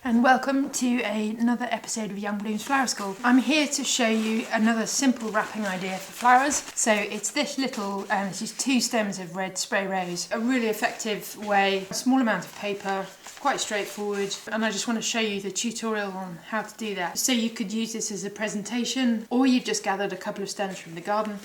and welcome to another episode of Young Bloom's Flower School. I'm here to show you another simple wrapping idea for flowers. So it's this little, this is 2 stems of red spray rose. A really effective way, a small amount of paper, quite straightforward, and I just want to show you the tutorial on how to do that. So you could use this as a presentation, or you've just gathered a couple of stems from the garden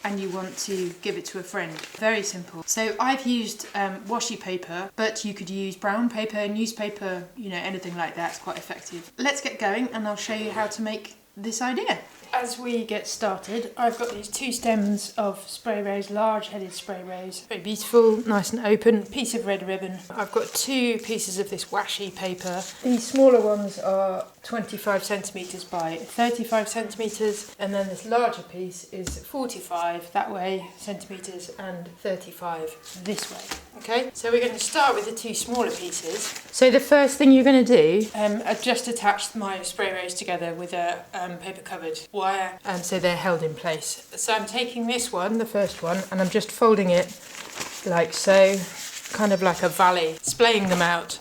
and you want to give it to a friend. Very simple. So I've used washi paper, but you could use brown paper, newspaper, you know, anything like that. It's quite effective. Let's get going and I'll show you how to make this idea. As we get started, I've got these 2 stems of spray rose, large headed spray rose. Very beautiful, nice and open, piece of red ribbon. I've got 2 pieces of this washi paper. These smaller ones are 25 centimetres by 35 centimetres, and then this larger piece is 45 that way centimetres and 35 this way. Okay, so we're going to start with the 2 smaller pieces. So the first thing you're going to do, I've just attached my spray rose together with a paper covered wire, and so they're held in place. So I'm taking this one, the first one, and I'm just folding it like so, kind of like a valley, splaying them out.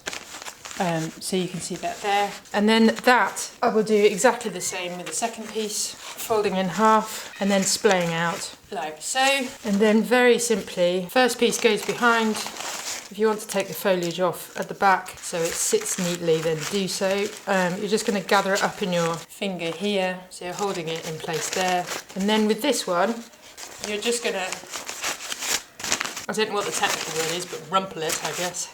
So you can see that there. And then that, I will do exactly the same with the second piece, folding in half and then splaying out like so. And then very simply, first piece goes behind. If you want to take the foliage off at the back so it sits neatly, then do so. You're just going to gather it up in your finger here, so you're holding it in place there. And then with this one, you're just going to, I don't know what the technical word is, but rumple it, I guess.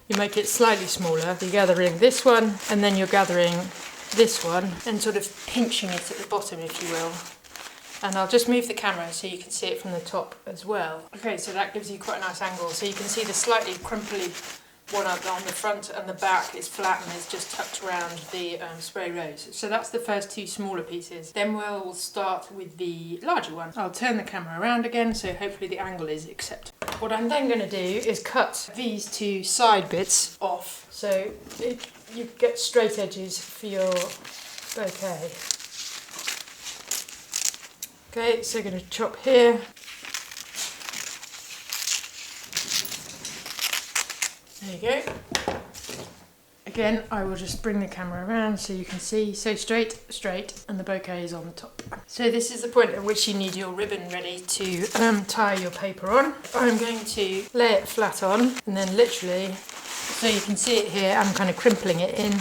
You make it slightly smaller. You're gathering this one, and then you're gathering this one, and sort of pinching it at the bottom, if you will. And I'll just move the camera so you can see it from the top as well. Okay, so that gives you quite a nice angle. So you can see the slightly crumply one up on the front, and the back is flat and it's just tucked around the spray rose. So that's the first 2 smaller pieces. Then we'll start with the larger one. I'll turn the camera around again, so hopefully the angle is acceptable. What I'm then going to do is cut these 2 side bits off, so you get straight edges for your bouquet. Okay, so I'm going to chop here. There you go. Again, I will just bring the camera around so you can see. So straight, and the bouquet is on the top. So this is the point at which you need your ribbon ready to tie your paper on. I'm going to lay it flat on, and then literally, so you can see it here, I'm kind of crimpling it in,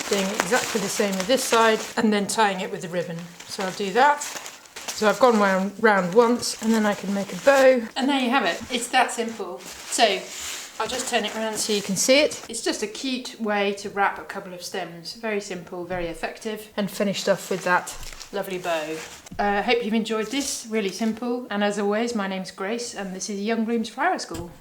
doing exactly the same with this side, and then tying it with the ribbon. So I'll do that. So I've gone round once, and then I can make a bow. And there you have it. It's that simple. So I'll just turn it around so you can see it. It's just a cute way to wrap a couple of stems. Very simple, very effective, and finished off with that lovely bow. I hope you've enjoyed this, really simple. And as always, my name's Grace, and this is Young Bloom's Flower School.